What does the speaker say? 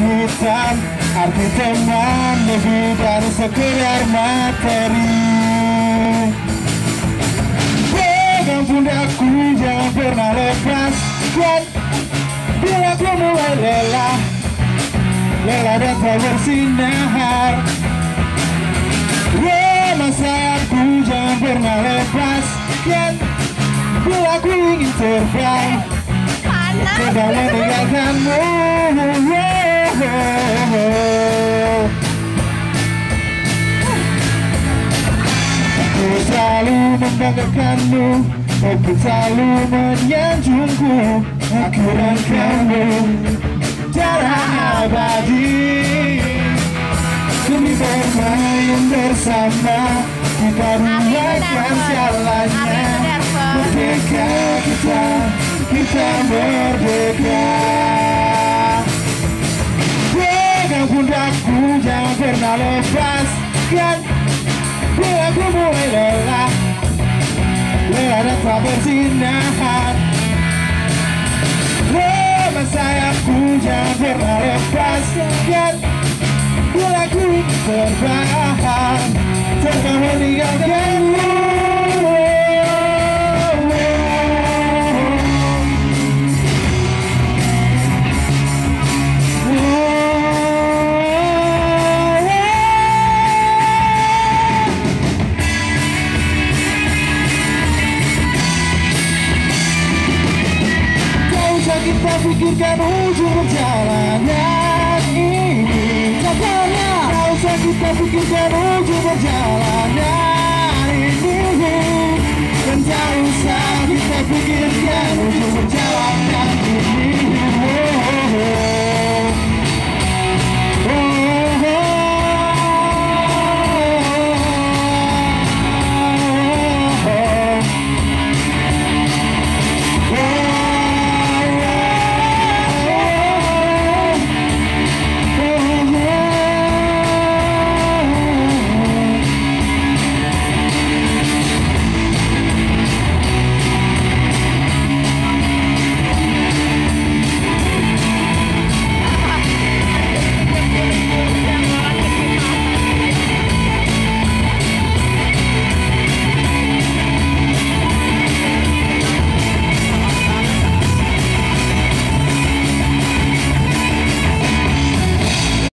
hitam. Arti teman lebih dari sekedar materi. Pegang pundakku, jangan pernah lepas. Dan bila ku mulai lelah dan tak bersinar, remah sayapku jangan pernah lepas. Dan bila ku ingin terbang, terbang meninggalkanmu. Aku selalu membanggakanmu, aku selalu menyanjungku. Aku dan kamu darah abadi, demi bermain bersama. Kita buatkan segalanya. Merdeka kita merdeka. Pegang pundakku, jangan pernah lepaskan. Bila aku mulai lelah dan tak bersinar, remah sayapku jangan pernah lepaskan. Bila aku terbang, terbang meninggalkanmu. Kita pikirkan ujung perjalanan ini. Tak usah kita pikirkan ujung perjalanan.